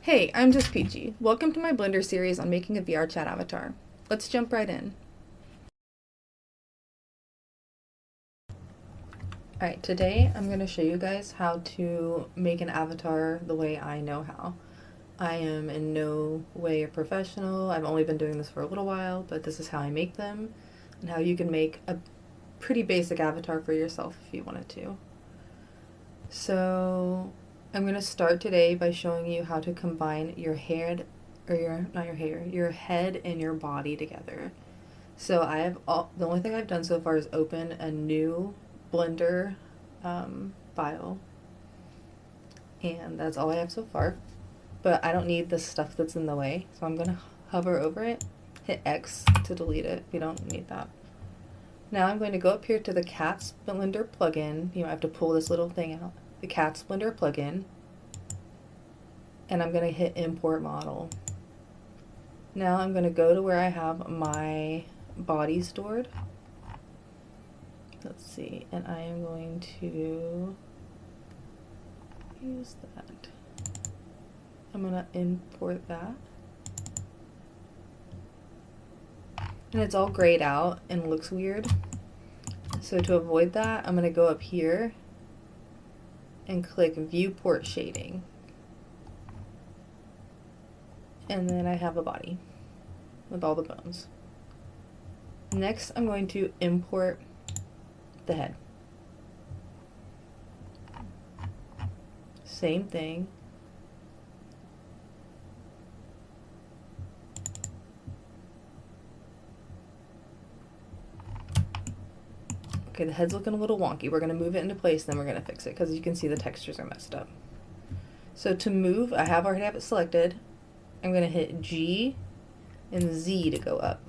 Hey, I'm just Peachy. Welcome to my Blender series on making a VRCHAT avatar. Let's jump right in. Alright, today I'm going to show you guys how to make an avatar the way I know how. I am in no way a professional. I've only been doing this for a little while, but this is how I make them and how you can make a pretty basic avatar for yourself if you wanted to. So I'm going to start today by showing you how to combine your head, or your head and your body together. So the only thing I've done so far is open a new Blender file, and that's all I have so far. But I don't need the stuff that's in the way, so I'm going to hover over it, hit X to delete it. We don't need that. Now I'm going to go up here to the Cat Blender plugin. I have to pull this little thing out. The Cat Blender plugin, and I'm going to hit Import Model. Now I'm going to go to where I have my body stored. Let's see, and I am going to use that. I'm going to import that. And it's all grayed out and looks weird. So to avoid that, I'm going to go up here and click Viewport Shading. And then I have a body with all the bones. Next, I'm going to import the head. Same thing. Okay, the head's looking a little wonky. We're going to move it into place, then we're going to fix it because you can see the textures are messed up. So to move, I already have it selected. I'm going to hit G and Z to go up.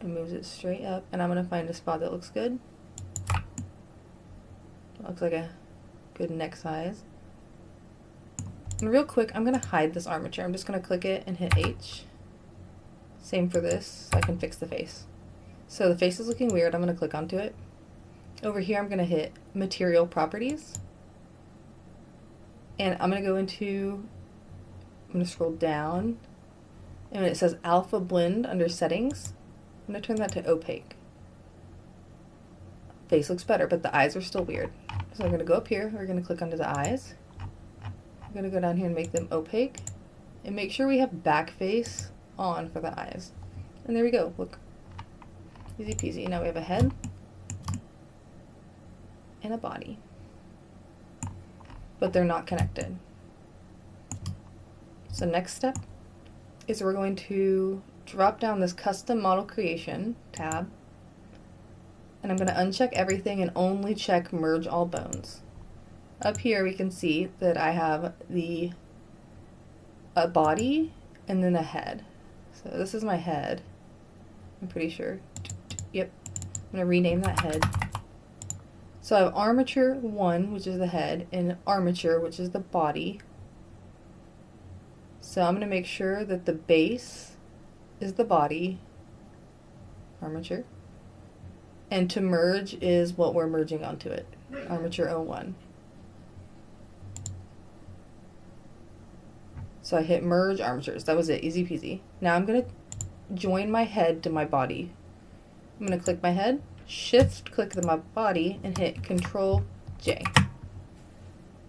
It moves it straight up, and I'm going to find a spot that looks good. Looks like a good neck size. And real quick, I'm going to hide this armature. I'm just going to click it and hit H. Same for this, so I can fix the face. So the face is looking weird. I'm going to click onto it. Over here, I'm going to hit Material Properties. And I'm going to scroll down. And when it says Alpha Blend under Settings, I'm going to turn that to Opaque. Face looks better, but the eyes are still weird. So I'm going to go up here. We're going to click onto the eyes. I'm going to go down here and make them opaque. And make sure we have back face on for the eyes. And there we go. Look. Easy peasy. Now we have a head and a body. But they're not connected. So next step is we're going to drop down this Custom Model Creation tab. And I'm going to uncheck everything and only check Merge All Bones. Up here we can see that I have a body and then a head. So this is my head, I'm pretty sure. Yep. I'm going to rename that head. So I have Armature 1, which is the head, and Armature, which is the body. So I'm going to make sure that the base is the body, Armature, and to merge is what we're merging onto it, Armature 01. So I hit Merge Armatures. That was it, easy peasy. Now I'm going to join my head to my body. I'm going to click my head, shift click my body, and hit Control J.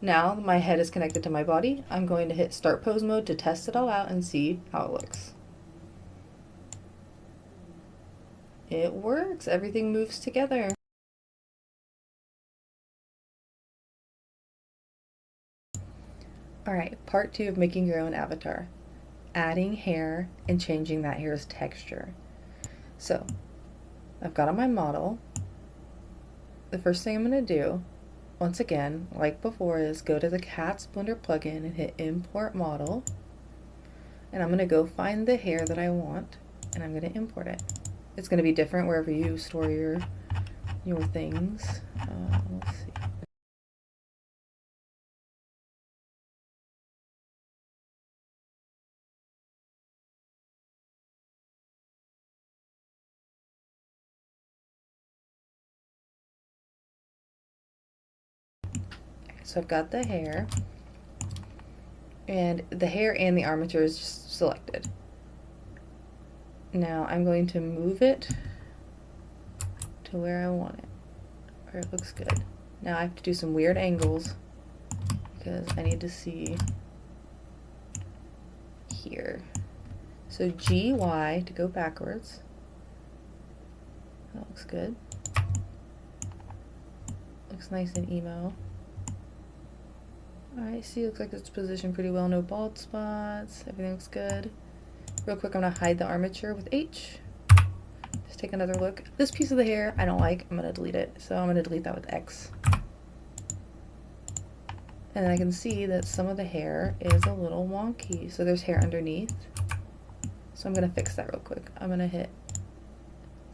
Now my head is connected to my body. I'm going to hit Start Pose Mode to test it all out and see how it looks. It works. Everything moves together. Alright, part 2 of making your own avatar. Adding hair and changing that hair's texture. So, I've got on my model. The first thing I'm going to do, once again, like before, is go to the Cat Blender plugin and hit Import Model. And I'm going to go find the hair that I want, and I'm going to import it. It's going to be different wherever you store your things. Let's see. So I've got the hair. And the hair and the armature is just selected. Now I'm going to move it to where I want it, where it looks good. Now I have to do some weird angles because I need to see here. So GY to go backwards. That looks good. Looks nice and emo. Alright, see, looks like it's positioned pretty well. No bald spots. Everything looks good. Real quick, I'm going to hide the armature with H. Just take another look. This piece of the hair I don't like. I'm going to delete it. So I'm going to delete that with X. And I can see that some of the hair is a little wonky. So there's hair underneath. So I'm going to fix that real quick. I'm going to hit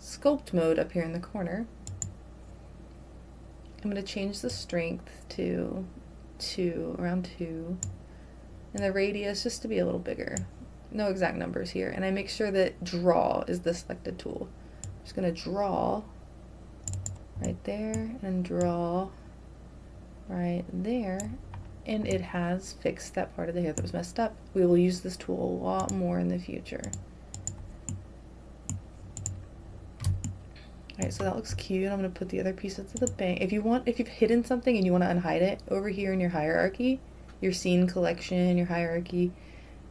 sculpt mode up here in the corner. I'm going to change the strength to around 2, and the radius just to be a little bigger. No exact numbers here. And I make sure that draw is the selected tool. I'm just going to draw right there and draw right there, and it has fixed that part of the hair that was messed up. We will use this tool a lot more in the future. Alright, so that looks cute. I'm going to put the other pieces to the bank. If you've hidden something and you want to unhide it, over here in your hierarchy, your scene collection, your hierarchy,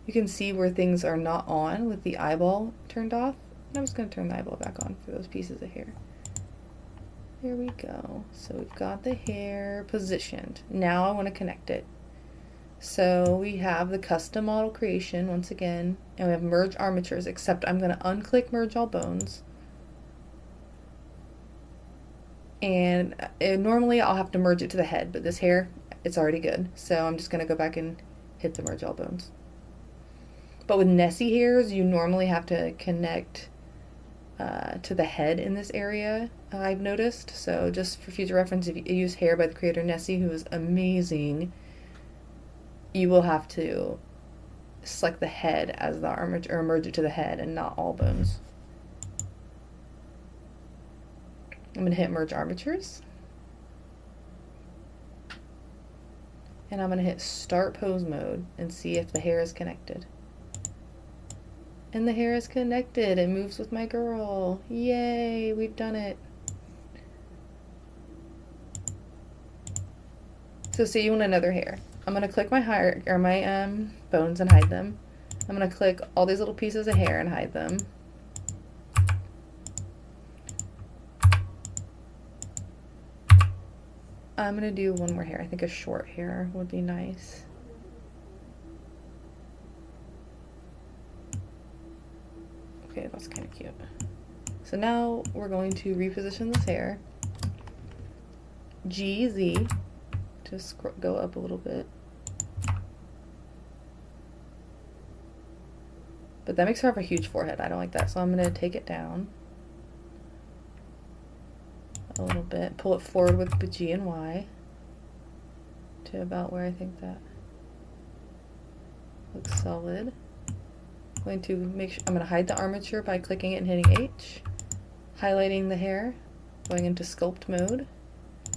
you can see where things are not on with the eyeball turned off. And I'm just going to turn the eyeball back on for those pieces of hair. There we go. So we've got the hair positioned. Now I want to connect it. So we have the custom model creation once again, and we have merge armatures, except I'm going to unclick merge all bones. And normally I'll have to merge it to the head, but this hair, it's already good. So I'm just going to go back and hit the merge all bones. But with Nessie hairs, you normally have to connect to the head in this area, I've noticed. So just for future reference, if you use hair by the creator Nessie, who is amazing, you will have to select the head as the armature, or merge it to the head and not all bones. I'm going to hit merge armatures, and I'm going to hit start pose mode and see if the hair is connected. And the hair is connected. It moves with my girl. Yay, we've done it. So say you want another hair. I'm going to click my bones and hide them. I'm going to click all these little pieces of hair and hide them. I'm going to do one more hair. I think a short hair would be nice. Okay, that's kind of cute. So now we're going to reposition this hair. GZ to go up a little bit. But that makes her have a huge forehead. I don't like that. So I'm going to take it down a little bit, pull it forward with the G and Y to about where I think that looks solid. I'm going to make sure, I'm going to hide the armature by clicking it and hitting H, highlighting the hair, going into sculpt mode,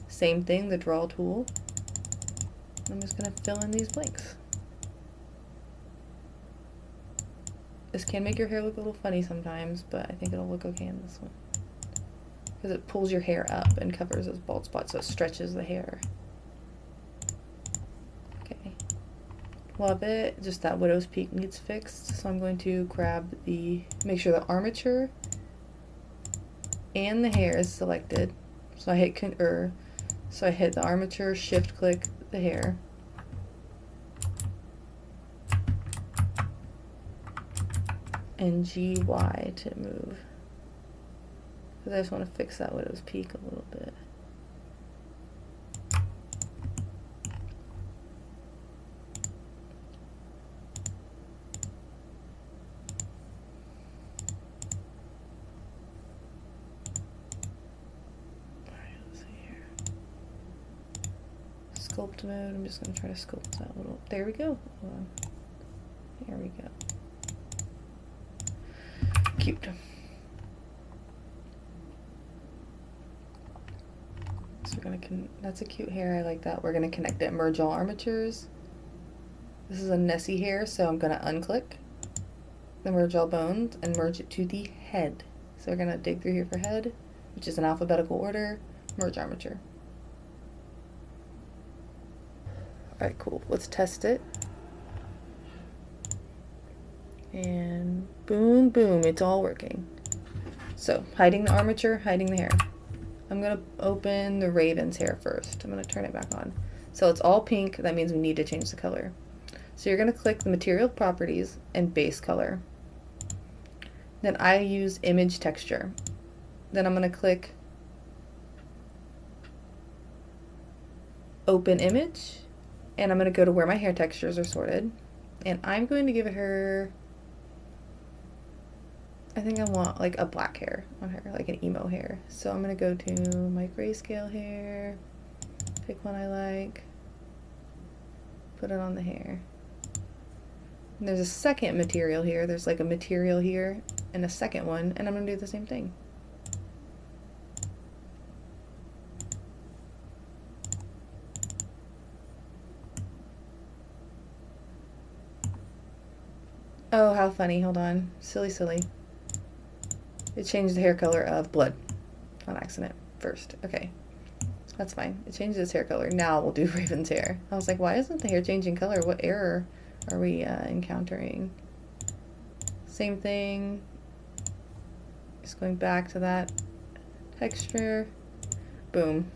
same thing, the draw tool. I'm just going to fill in these blanks. This can make your hair look a little funny sometimes, but I think it'll look okay in this one, because it pulls your hair up and covers those bald spots, so it stretches the hair. Okay, love it. Just that widow's peak needs fixed, so I'm going to grab make sure the armature and the hair is selected. So I hit the armature, shift click the hair, and GY to move. Because I just want to fix that widow's peak a little bit. Alright, let's see here. Sculpt mode, I'm just going to try to sculpt that a little. There we go. Hold on. Here we go. Cute. So we're gonna that's a cute hair. I like that. We're gonna connect it. Merge all armatures. This is a Nessie hair, so I'm going to unclick the merge all bones and merge it to the head. So we're going to dig through here for head, which is in alphabetical order, merge armature. Alright, cool. Let's test it. And boom, boom, it's all working. So, hiding the armature, hiding the hair. I'm going to open the Raven's hair first. I'm going to turn it back on. So it's all pink. That means we need to change the color. So you're going to click the material properties and base color. Then I use image texture. Then I'm going to click open image. And I'm going to go to where my hair textures are sorted. And I'm going to give her, I think I want like a black hair on her, like an emo hair. So I'm going to go to my grayscale hair, pick one I like, put it on the hair. And there's a second material here. There's like a material here and a second one, and I'm going to do the same thing. Oh, how funny. Hold on. Silly, silly. It changed the hair color of blood on accident first. Okay. That's fine. It changed its hair color. Now we'll do Raven's hair. I was like, why isn't the hair changing color? What error are we encountering? Same thing. Just going back to that texture. Boom.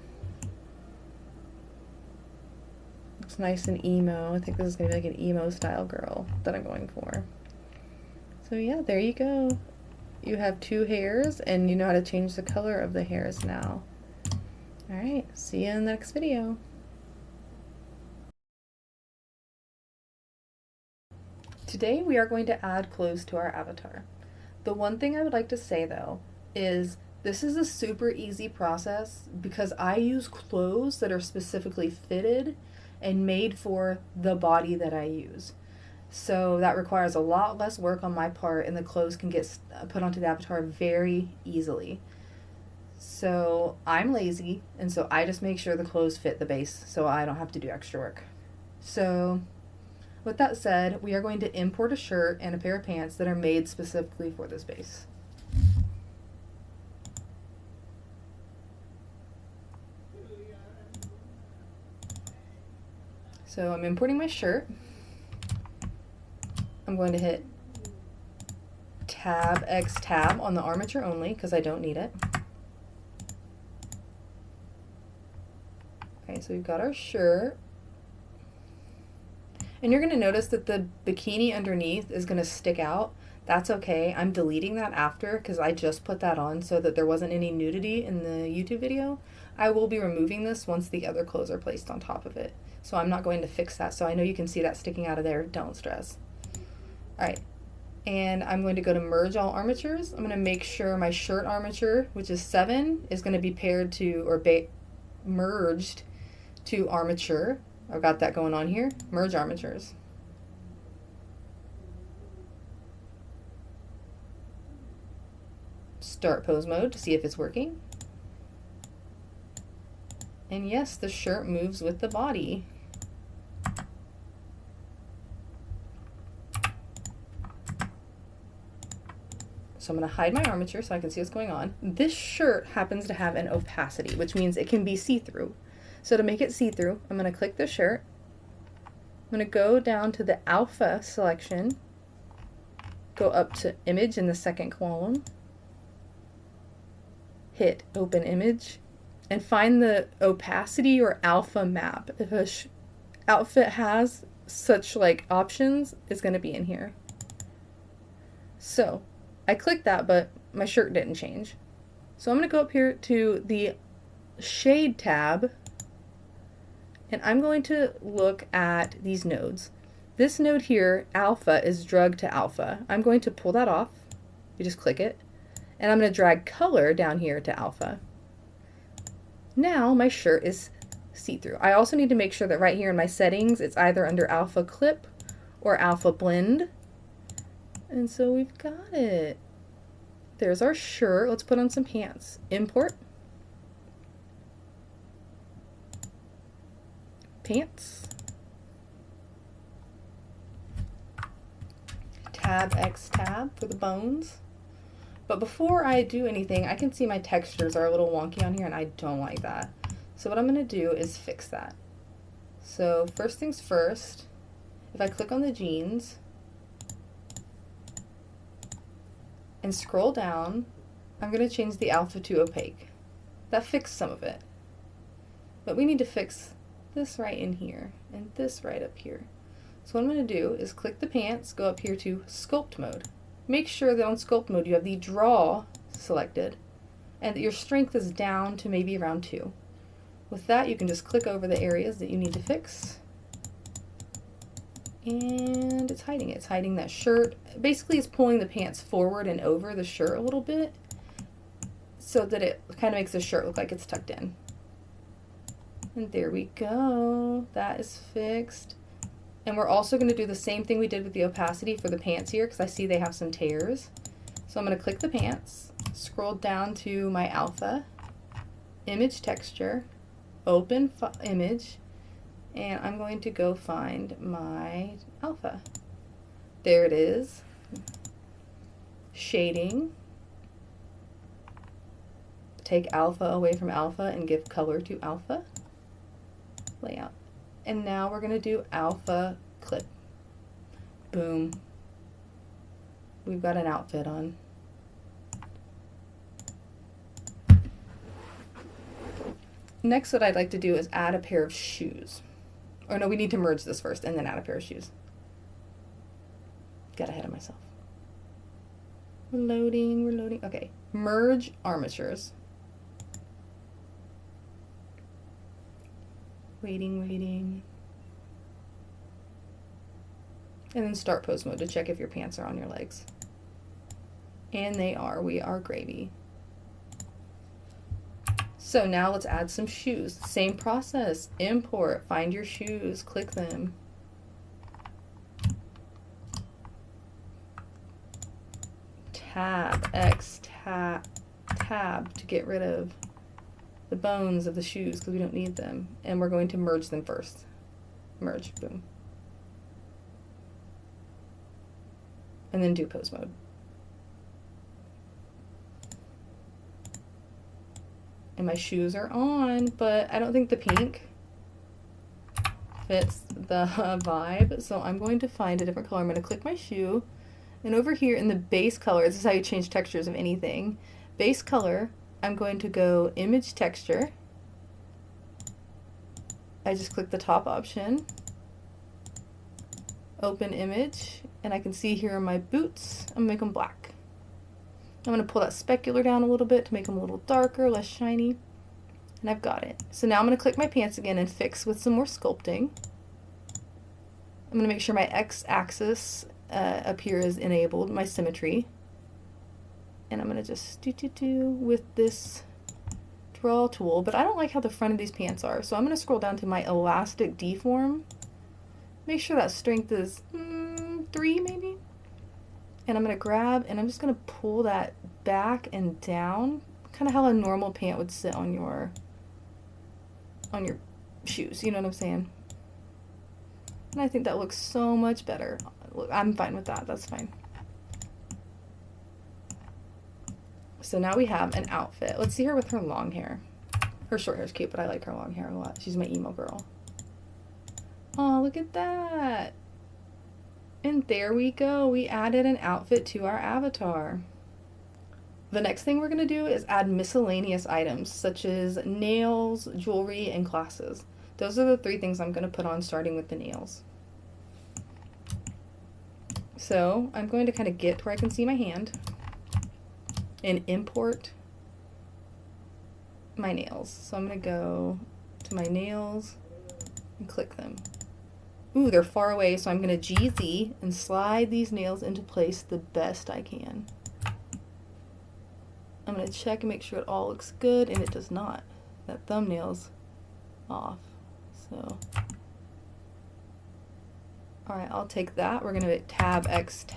Looks nice and emo. I think this is going to be like an emo style girl that I'm going for. So yeah, there you go. You have two hairs and you know how to change the color of the hairs now. Alright, see you in the next video. Today we are going to add clothes to our avatar. The one thing I would like to say though is this is a super easy process because I use clothes that are specifically fitted and made for the body that I use. So that requires a lot less work on my part, and the clothes can get put onto the avatar very easily. So I'm lazy, and so I just make sure the clothes fit the base so I don't have to do extra work. So with that said, we are going to import a shirt and a pair of pants that are made specifically for this base. So I'm importing my shirt. I'm going to hit Tab X Tab on the armature only because I don't need it. Okay, so we've got our shirt. And you're going to notice that the bikini underneath is going to stick out. That's okay. I'm deleting that after because I just put that on so that there wasn't any nudity in the YouTube video. I will be removing this once the other clothes are placed on top of it. So I'm not going to fix that. So I know you can see that sticking out of there. Don't stress. Alright, and I'm going to go to merge all armatures. I'm going to make sure my shirt armature, which is 7, is going to be paired to, or merged to armature. I've got that going on here. Merge armatures. Start pose mode to see if it's working. And yes, the shirt moves with the body. So I'm going to hide my armature so I can see what's going on. This shirt happens to have an opacity, which means it can be see-through. So to make it see-through, I'm going to click the shirt. I'm going to go down to the alpha selection, go up to image in the second column, hit open image, and find the opacity or alpha map. If a outfit has such like options, it's going to be in here. So I clicked that, but my shirt didn't change. So I'm going to go up here to the shade tab, and I'm going to look at these nodes. This node here, alpha, is drug to alpha. I'm going to pull that off. You just click it, and I'm going to drag color down here to alpha. Now my shirt is see-through. I also need to make sure that right here in my settings, it's either under alpha clip or alpha blend. And so we've got it. There's our shirt. Let's put on some pants. Import. Pants. tab X tab for the bones. But before I do anything, I can see my textures are a little wonky on here and I don't like that. So what I'm going to do is fix that. So first things first, if I click on the jeans and scroll down, I'm going to change the alpha to opaque. That fixed some of it. But we need to fix this right in here and this right up here. So what I'm going to do is click the pants, go up here to sculpt mode. Make sure that on sculpt mode you have the draw selected and that your strength is down to maybe around 2. With that, you can just click over the areas that you need to fix. And it's hiding it. It's hiding that shirt. Basically, it's pulling the pants forward and over the shirt a little bit so that it kind of makes the shirt look like it's tucked in. And there we go. That is fixed. And we're also going to do the same thing we did with the opacity for the pants here because I see they have some tears. So I'm going to click the pants, scroll down to my alpha, image texture, open image, and I'm going to go find my alpha. There it is. Shading. Take alpha away from alpha and give color to alpha. Layout. And now we're going to do alpha clip. Boom. We've got an outfit on. Next, what I'd like to do is add a pair of shoes. Or no, we need to merge this first and then add a pair of shoes. Got ahead of myself. We're loading, we're loading. Okay, merge armatures. Waiting. And then start pose mode to check if your pants are on your legs. And they are. We are gravy. So now let's add some shoes. Same process. Import, find your shoes, click them. Tab, X, tab to get rid of the bones of the shoes because we don't need them. And we're going to merge them first. Merge, boom. And then do pose mode. And my shoes are on, but I don't think the pink fits the vibe. So I'm going to find a different color. I'm going to click my shoe. And over here in the base color, this is how you change textures of anything. Base color, I'm going to go image texture. I just click the top option. Open image. And I can see here are my boots. I'm going to make them black. I'm going to pull that specular down a little bit to make them a little darker, less shiny. And I've got it. So now I'm going to click my pants again and fix with some more sculpting. I'm going to make sure my x-axis up here is enabled, my symmetry. And I'm going to just do with this draw tool. But I don't like how the front of these pants are. So I'm going to scroll down to my elastic deform. Make sure that strength is 3 maybe. And I'm going to grab and I'm just going to pull that back and down, kind of how a normal pant would sit on your shoes, you know what I'm saying? And I think that looks so much better. Look, I'm fine with that, that's fine. So now we have an outfit. Let's see her with her long hair. Her short hair is cute, but I like her long hair a lot. She's my emo girl. Oh, look at that. And there we go. We added an outfit to our avatar. The next thing we're going to do is add miscellaneous items such as nails, jewelry, and glasses. Those are the 3 things I'm going to put on starting with the nails. So I'm going to kind of get to where I can see my hand and import my nails. So I'm going to go to my nails and click them. Ooh, they're far away, so I'm going to GZ and slide these nails into place the best I can. I'm going to check and make sure it all looks good, and it does not. That thumbnail's off. So, alright, I'll take that. We're going to hit tab X,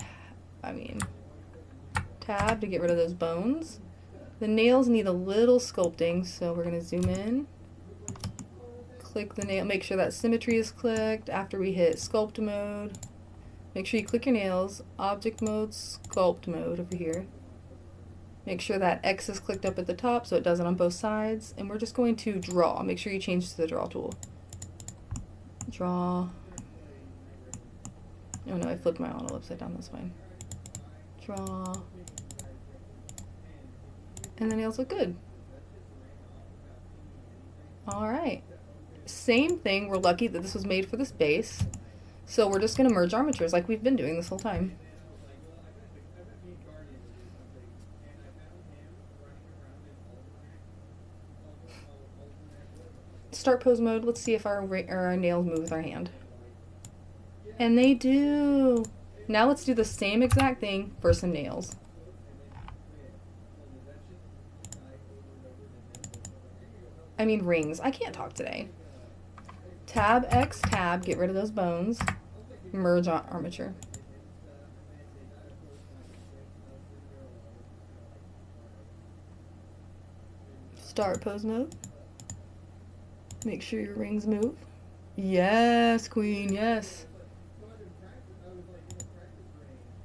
tab to get rid of those bones. The nails need a little sculpting, so we're going to zoom in. Click the nail, make sure that symmetry is clicked. After we hit sculpt mode, Make sure you click your nails, object mode, sculpt mode over here. Make sure that X is clicked up at the top so it does it on both sides. And we're just going to draw. Make sure you change to the draw tool. Draw. Oh no, I flipped my model upside down, that's fine. Draw. And the nails look good. Alright. Same thing, we're lucky that this was made for this base. So we're just going to merge armatures like we've been doing this whole time. Start pose mode. Let's see if our nails move with our hand. And they do. Now let's do the same exact thing for some nails. I mean rings. I can't talk today. Tab X tab, get rid of those bones. Merge armature. Start pose mode. Make sure your rings move. Yes, queen, yes.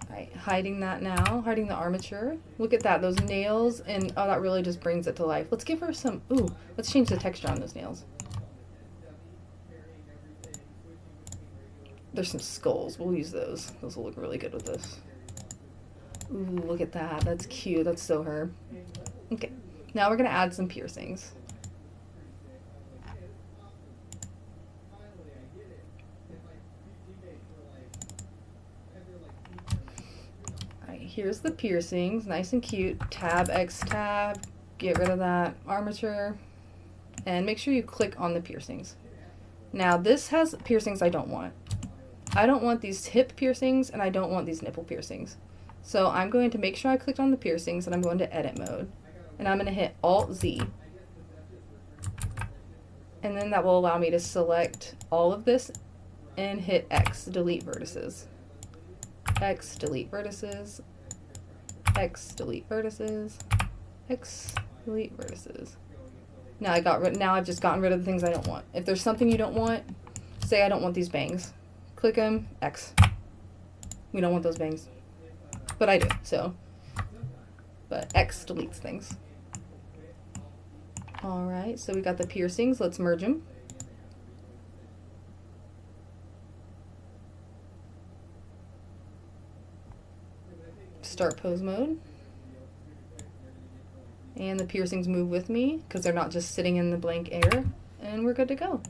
Alright, hiding that now. Hiding the armature. Look at that, those nails, and oh, that really just brings it to life. Let's give her some, ooh, let's change the texture on those nails. There's some skulls. We'll use those. Those will look really good with this. Ooh, look at that. That's cute. That's so her. Okay, now we're going to add some piercings. Here's the piercings, nice and cute. Tab X tab, get rid of that armature, and make sure you click on the piercings. Now this has piercings I don't want. I don't want these hip piercings and I don't want these nipple piercings. So I'm going to make sure I clicked on the piercings and I'm going to edit mode. And I'm going to hit Alt Z. And then that will allow me to select all of this and hit X, delete vertices. X, delete vertices. X, delete vertices. X, delete vertices. Now I've just gotten rid of the things I don't want. If there's something you don't want, say I don't want these bangs. Click them, X. We don't want those bangs. But I do, so. But X deletes things. Alright, so we got the piercings. Let's merge them. Start pose mode. And the piercings move with me because they're not just sitting in the blank air. And we're good to go.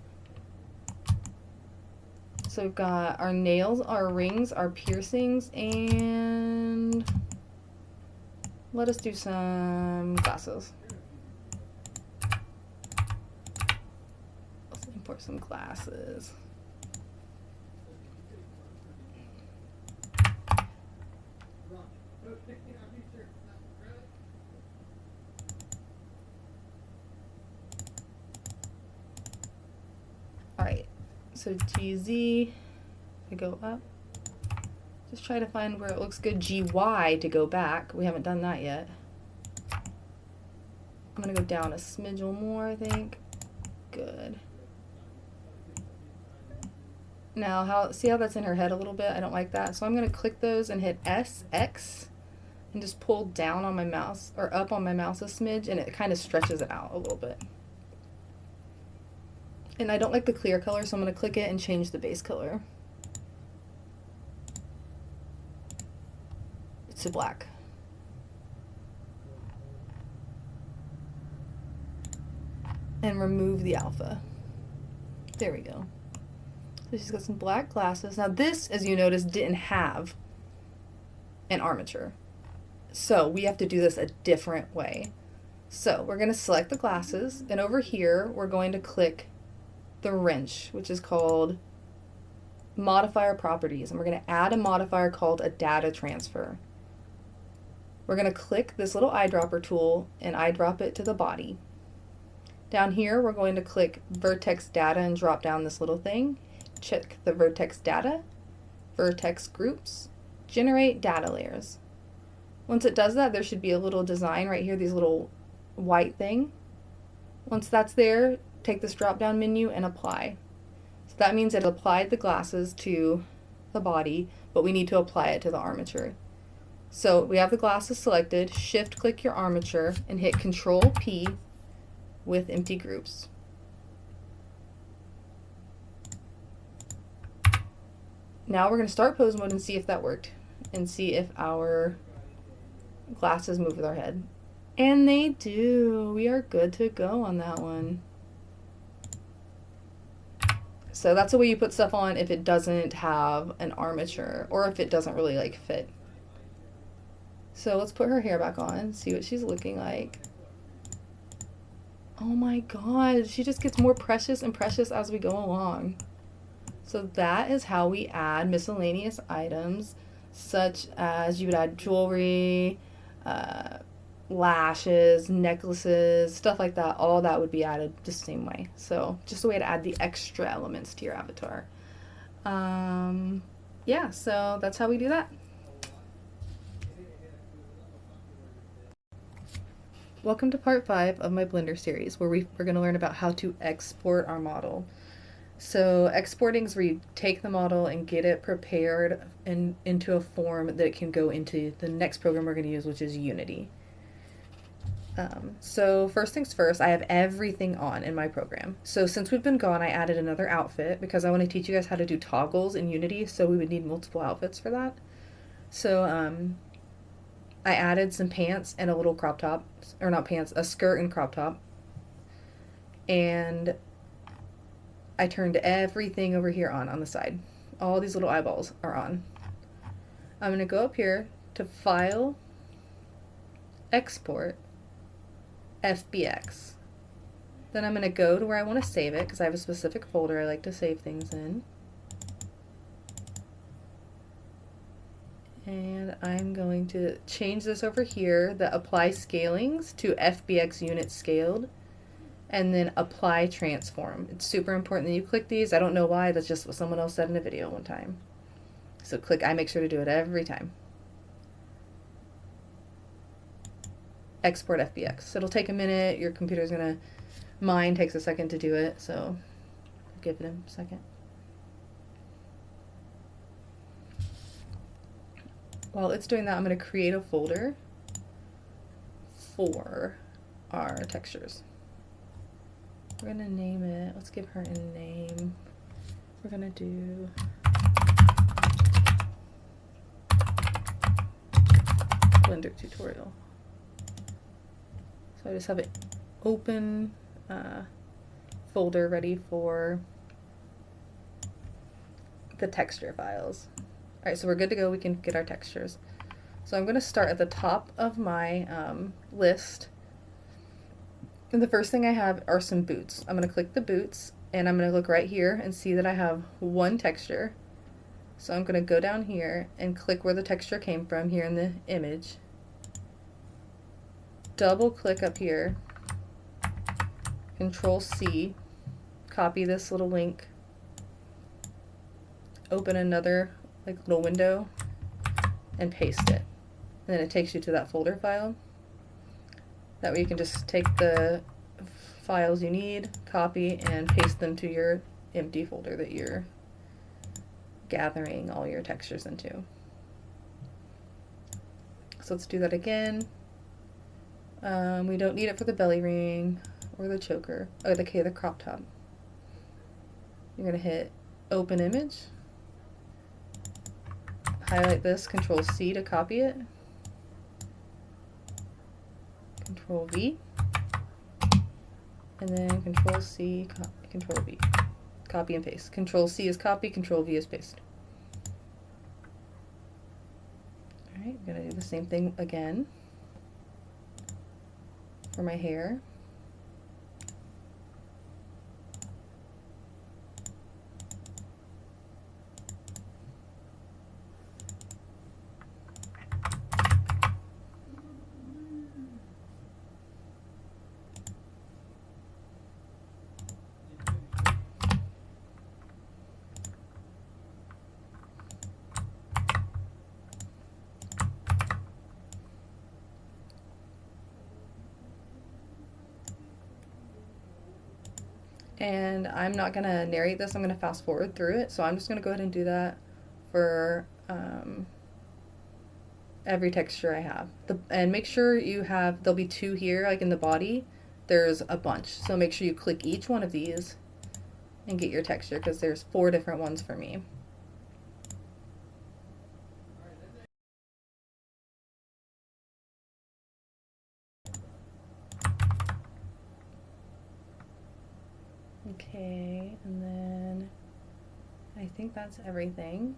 So we've got our nails, our rings, our piercings, and let us do some glasses. Let's import some glasses. Alright, so GZ to go up. Just try to find where it looks good. GY to go back. We haven't done that yet. I'm going to go down a smidge more, I think. Good. Now, see how that's in her head a little bit? I don't like that. So I'm going to click those and hit S, X, and just pull down on my mouse, or up on my mouse a smidge, and it kind of stretches it out a little bit. And I don't like the clear color, so I'm going to click it and change the base color. It's to black. And remove the alpha. There we go. So she's got some black glasses. Now this, as you notice, didn't have an armature. So we have to do this a different way. So we're going to select the glasses, and over here we're going to click the wrench, which is called modifier properties, and we're going to add a modifier called a data transfer. We're going to click this little eyedropper tool and eyedrop it to the body. Down here we're going to click vertex data and drop down this little thing. Check the vertex data, vertex groups, generate data layers. Once it does that, there should be a little design right here, these little white thing. Once that's there, take this drop down menu and apply. So that means it applied the glasses to the body, but we need to apply it to the armature. So we have the glasses selected, shift click your armature and hit Control P with empty groups. Now we're going to start pose mode and see if that worked and see if our glasses move with our head. And they do. We are good to go on that one. So that's the way you put stuff on if it doesn't have an armature or if it doesn't really like fit. So let's put her hair back on, see what she's looking like. Oh my god, she just gets more precious and precious as we go along. So that is how we add miscellaneous items, such as you would add jewelry, lashes, necklaces, stuff like that. All that would be added the same way. So just a way to add the extra elements to your avatar. Yeah, so that's how we do that. Welcome to part 5 of my Blender series, where we're going to learn about how to export our model. So exporting is where you take the model and get it prepared into a form that it can go into the next program we're going to use, which is Unity. So first things first, I have everything on in my program. So since we've been gone, I added another outfit because I want to teach you guys how to do toggles in Unity, so we would need multiple outfits for that. So I added some pants and a little crop top, or not pants, a skirt and crop top. And I turned everything over here on the side. All these little eyeballs are on. I'm going to go up here to File, Export, FBX. Then I'm going to go to where I want to save it because I have a specific folder I like to save things in. And I'm going to change this over here, the apply scalings to FBX unit scaled, and then apply transform. It's super important that you click these. I don't know why, that's just what someone else said in a video one time. So click, I make sure to do it every time. Export FBX. It'll take a minute, your computer's gonna, mine takes a second to do it, so give it a second. While it's doing that, I'm going to create a folder for our textures. We're going to name it, let's give her a name. We're going to do Blender tutorial. So I just have it open folder ready for the texture files. Alright, so we're good to go. We can get our textures. So I'm going to start at the top of my list. And the first thing I have are some boots. I'm going to click the boots, and I'm going to look right here and see that I have one texture. So I'm going to go down here and click where the texture came from here in the image. Double click up here. Control C. Copy this little link. Open another little window and paste it, and then it takes you to that folder file. That way you can just take the files you need, copy, and paste them to your empty folder that you're gathering all your textures into. So let's do that again. We don't need it for the belly ring or the choker, or the crop top. You're going to hit open image. Highlight this, Control C to copy it, Control V, and then Control C, Control V, copy and paste. Control C is copy, Control V is paste. Alright, I'm going to do the same thing again for my hair. And I'm not going to narrate this, I'm going to fast forward through it, so I'm just going to go ahead and do that for every texture I have. And make sure you have, there'll be 2 here, like in the body, there's a bunch. So make sure you click each one of these and get your texture, because there's 4 different ones for me. Okay, and then I think that's everything.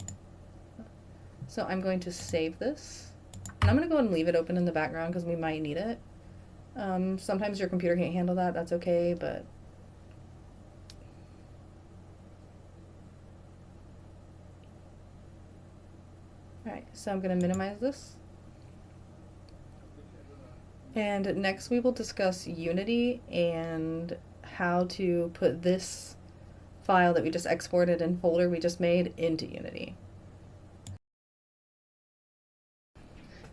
So I'm going to save this, and I'm going to go ahead and leave it open in the background because we might need it. Sometimes your computer can't handle that, that's okay, but alright, so I'm going to minimize this. And next we will discuss Unity and how to put this file that we just exported and folder we just made into Unity.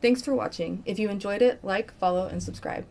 Thanks for watching. If you enjoyed it, like, follow, and subscribe.